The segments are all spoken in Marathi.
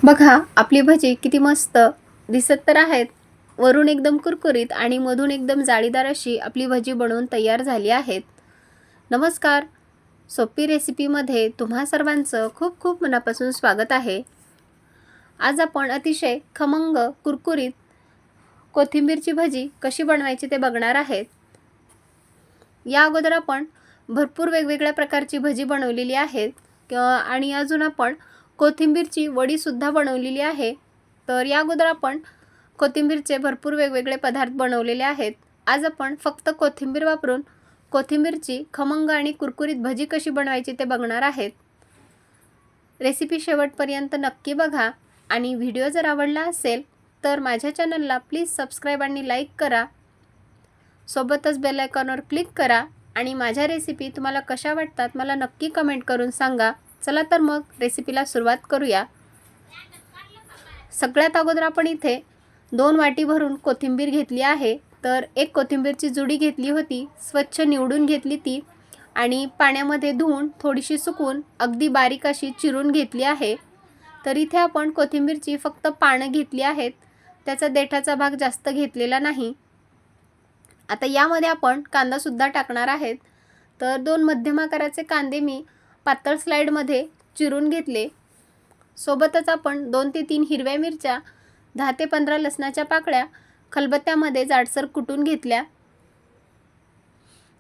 बघा आपली भजी किती मस्त दिसत तर आहेत. वरून एकदम कुरकुरीत आणि मधून एकदम जाळीदार अशी आपली भजी बनवून तयार झाली आहेत. नमस्कार. सोपी रेसिपीमध्ये तुम्हा सर्वांचं खूप खूप मनापासून स्वागत आहे. आज आपण अतिशय खमंग कुरकुरीत कोथिंबीरची भजी कशी बनवायची ते बघणार आहेत. या अगोदर आपण भरपूर वेगवेगळ्या प्रकारची भजी बनवलेली आहेत आणि अजून आपण कोथिंबीरची वडी सुद्धा बनवलेली आहे. तर या अगोदर आपण कोथिंबीरचे भरपूर वेगवेगळे पदार्थ बनवलेले आहेत. आज आपण फक्त कोथिंबीर वापरून कोथिंबीरची खमंग आणि कुरकुरीत भजी कशी बनवायची ते बघणार आहेत. रेसिपी शेवटपर्यंत नक्की बघा आणि व्हिडिओ जर आवडला असेल तर माझ्या चॅनलला प्लीज सबस्क्राइब आणि लाईक करा. सोबतच बेल आयकॉनवर क्लिक करा आणि माझ्या रेसिपी तुम्हाला कशा वाटतात मला नक्की कमेंट करून सांगा. चला तर मग रेसिपीला सुरुवात करूया. सगळ्यात अगोदर आपण इथे 2 वाटी भरून कोथिंबीर घेतली आहे. तर एक कोथिंबीरची जुडी घेतली होती, स्वच्छ निवडून घेतली ती आणि पाण्यामध्ये धुवून थोडीशी सुकून अगदी बारीक अशी चिरून घेतली आहे. तर इथे आपण कोथिंबीरची फक्त पानं घेतली आहेत, त्याचा देठाचा भाग जास्त घेतलेला नाही. आता यामध्ये आपण कांदा सुद्धा टाकणार आहेत. तर 2 मध्यम आकाराचे कांदे मी पातळ स्लाइडमध्ये चिरून घेतले. सोबतच आपण 2 ते 3 हिरव्या मिरच्या, 10 ते 15 लसणाच्या पाकळ्या खलबत्त्यामध्ये जाडसर कुटून घेतल्या.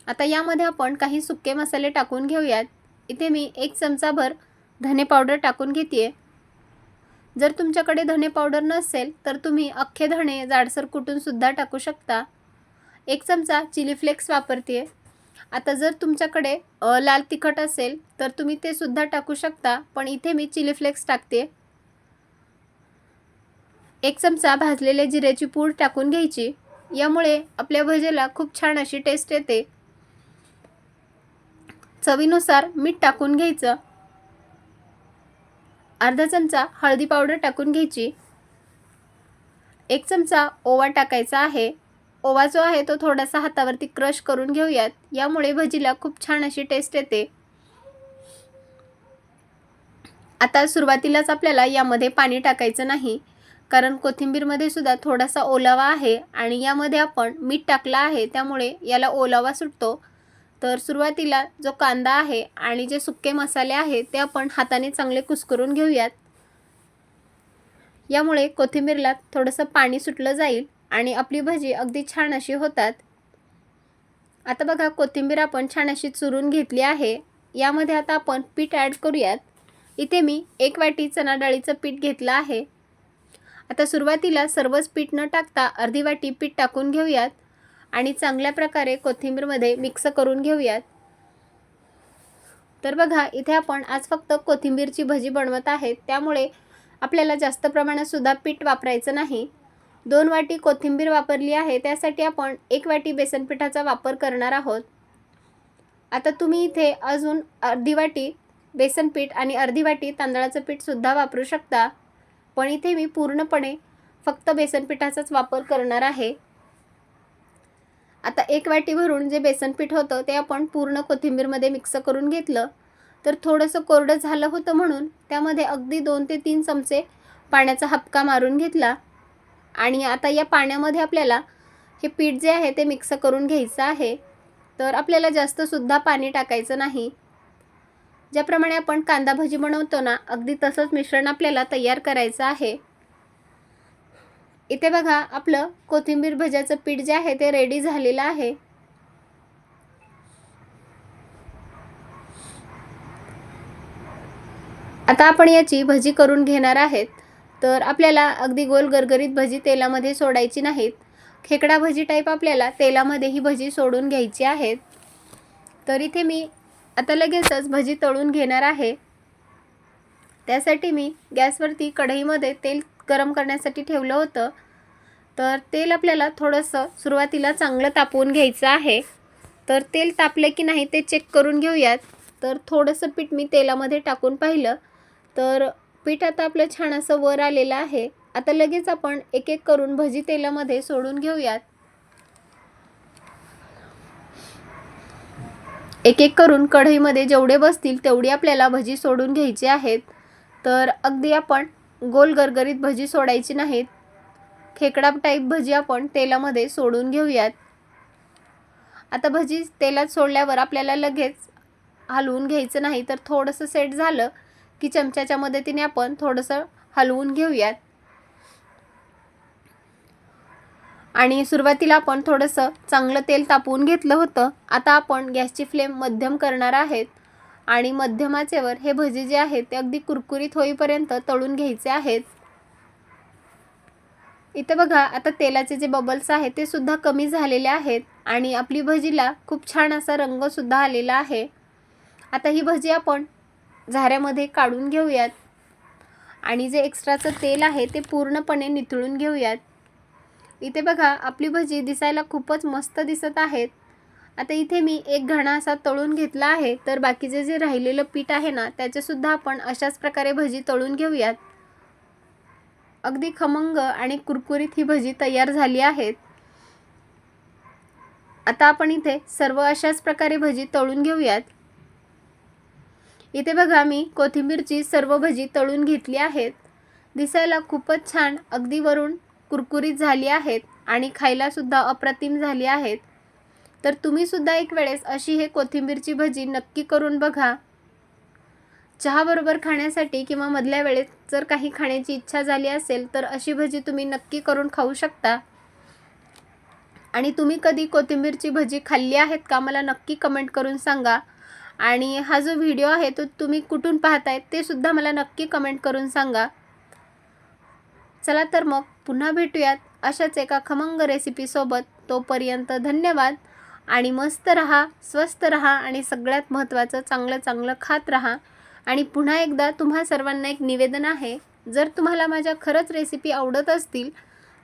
आता यामध्ये आपण काही सुके मसाले टाकून घेऊयात. इथे मी 1 चमचाभर धने पावडर टाकून घेते. जर तुमच्याकडे धने पावडर नसेल तर तुम्ही अख्खे धणे जाडसर कुटून सुद्धा टाकू शकता. 1 चमचा चिली फ्लेक्स वापरते. आता जर तुमच्याकडे लाल तिखट असेल तर तुम्ही ते सुद्धा टाकू शकता, पण इथे मी चिली फ्लेक्स टाकते. 1 चमचा भाजलेले जिऱ्याची पूड टाकून घ्यायची. यामुळे आपल्या भजीला खूप छान अशी टेस्ट येते. चवीनुसार मीठ टाकून घ्यायचं. अर्धा चमचा हळदी पावडर टाकून घ्यायची. 1 चमचा ओवा टाकायचा आहे. ओवा जो आहे तो थोडासा हातावरती क्रश करून घेऊयात. यामुळे भजीला खूप छान अशी टेस्ट येते. आता सुरुवातीलाच आपल्याला यामध्ये पाणी टाकायचं नाही, कारण कोथिंबीरमध्ये सुद्धा थोडासा ओलावा आहे आणि यामध्ये आपण मीठ टाकलं आहे, त्यामुळे याला ओलावा सुटतो. तर सुरुवातीला जो कांदा आहे आणि जे सुके मसाले आहेत ते आपण हाताने चांगले कुस्करून घेऊयात. यामुळे कोथिंबीरला थोडंसं पाणी सुटलं जाईल आणि आपली भजी अगदी छान अशी होतात. आता बघा कोथिंबीर आपण छान अशी चुरून घेतली आहे. यामध्ये आता आपण पीठ ॲड करूयात. इथे मी 1 वाटी चणा डाळीचं पीठ घेतलं आहे. आता सुरुवातीला सर्वच पीठ न टाकता अर्धी वाटी पीठ टाकून घेऊयात आणि चांगल्या प्रकारे कोथिंबीरमध्ये मिक्स करून घेऊयात. तर बघा इथे आपण आज फक्त कोथिंबीरची भजी बनवत आहेत, त्यामुळे आपल्याला जास्त प्रमाणात सुद्धा पीठ वापरायचं नाही. 2 वाटी कोथिंबीर वापरली आहे, त्यासाठी आपण 1 वाटी बेसन पिठाचा वापर करणार आहोत. आता तुम्ही इथे अजून अर्धी वाटी बेसन पीठ आणि अर्धी वाटी तांदळाचं पीठ सुद्धा वापरू शकता, पण इथे मी पूर्णपणे फक्त बेसन पिठाचाच वापर करणार आहे. आता 1 वाटी भरून जे बेसन पीठ होतं ते आपण पूर्ण कोथिंबीरमध्ये मिक्स करून घेतलं. तर थोडंसं कोरडं झालं होतं म्हणून त्यामध्ये अगदी 2 ते 3 चमचे पाण्याचा हबका मारून घेतला आणि आता या पाण्यामध्ये आपल्याला हे पीठ जे आहे ते मिक्स करून घ्यायचं आहे. तर आपल्याला जास्त सुद्धा पाणी टाकायचं नाही. ज्याप्रमाणे आपण कांदा भजी बनवतो ना, अगदी तसंच मिश्रण आपल्याला तयार करायचं आहे. इथे बघा आपलं कोथिंबीर भज्याचं पीठ जे आहे ते रेडी झालेलं आहे. आता आपण याची भजी करून घेणार आहेत. तर आपल्याला अगदी गोल गरगरीत भजी तेलामध्ये सोडायची नाहीत. खेकडा भजी टाईप आपल्याला तेलामध्ये ही भजी सोडून घ्यायची आहेत. तर इथे मी आता लगेचच भजी तळून घेणार आहे. त्यासाठी मी गॅसवरती कढईमध्ये तेल गरम करण्यासाठी ठेवलं होतं. तर तेल आपल्याला थोडंसं सुरुवातीला चांगलं तापवून घ्यायचं आहे. तर तेल तापले की नाही ते चेक करून घेऊयात. तर थोडंसं पीठ मी तेलामध्ये टाकून पाहिलं, तर पीठ आता आपलं छान असं वर आलेलं आहे. आता लगेच आपण एक एक करून भजी तेलामध्ये सोडून घेऊयात. एक एक करून कढईमध्ये जेवढे बसतील तेवढी आपल्याला भजी सोडून घ्यायची आहेत. तर अगदी आपण गोल गरगरीत भजी सोडायची नाहीत. खेकडा टाईप भजी आपण तेलामध्ये सोडून घेऊयात. आता भजी तेलात सोडल्यावर आपल्याला लगेच हलवून घ्यायचं नाही, तर थोडंसं सेट झालं की चमच्याच्या मदतीने आपण थोडंसं हलवून घेऊयात. आणि सुरुवातीला आपण थोडंसं चांगलं तेल तापवून घेतलं होतं. आता आपण गॅसची फ्लेम मध्यम करणार आहेत आणि मध्यम आचेवर हे भजी जे आहेत ते अगदी कुरकुरीत होईपर्यंत तळून घ्यायचे आहेत. इथे बघा, आता तेलाचे जे बबल्स आहेत ते सुद्धा कमी झालेले आहेत आणि आपली भजीला खूप छान असा रंग सुद्धा आलेला आहे. आता ही भजी आपण झाऱ्यामध्ये काढून घेऊयात आणि जे एक्स्ट्राचं तेल आहे ते पूर्णपणे निथळून घेऊयात. इथे बघा, आपली भजी दिसायला खूपच मस्त दिसत आहेत. आता इथे मी एक घाणा असा तळून घेतला आहे, तर बाकीचे जे राहिलेलं पीठ आहे ना त्याचे सुद्धा आपण अशाच प्रकारे भजी तळून घेऊयात. अगदी खमंग आणि कुरकुरीत ही भजी तयार झाली आहेत. आता आपण इथे सर्व अशाच प्रकारे भजी तळून घेऊयात. इथे बघा, मी कोथिंबीरची सर्व भजी तळून घेतली आहेत. दिसायला खूपच छान, अगदी वरून कुरकुरीत झाली आहेत आणि खायला सुद्धा अप्रतिम झाली आहेत. तर तुम्ही सुद्धा एक वेळेस अशी हे कोथिंबीरची भजी नक्की करून बघा. चहा बरोबर खाण्यासाठी किंवा मधल्या वेळेत जर काही खाण्याची इच्छा झाली असेल तर अशी भजी तुम्ही नक्की करून खाऊ शकता. आणि तुम्ही कधी कोथिंबीरची भजी खाल्ली आहेत का, मला नक्की कमेंट करून सांगा. आणि हा जो व्हिडिओ आहे तो तुम्ही कुठून पाहताय ते सुद्धा मला नक्की कमेंट करून सांगा. चला तर मग पुन्हा भेटूयात अशाच एका खमंग रेसिपीसोबत. तोपर्यंत धन्यवाद आणि मस्त रहा, स्वस्थ रहा आणि सगळ्यात महत्त्वाचं चांगलं चांगलं खात रहा. आणि पुन्हा एकदा तुम्हा सर्वांना एक निवेदन आहे, जर तुम्हाला माझ्या खरंच रेसिपी आवडत असतील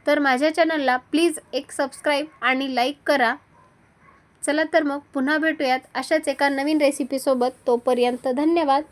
तर माझ्या चॅनलला प्लीज एक सबस्क्राईब आणि लाईक करा. चला तर मग पुन्हा भेटूयात अशाच एका नवीन रेसिपीसोबत. तोपर्यंत धन्यवाद.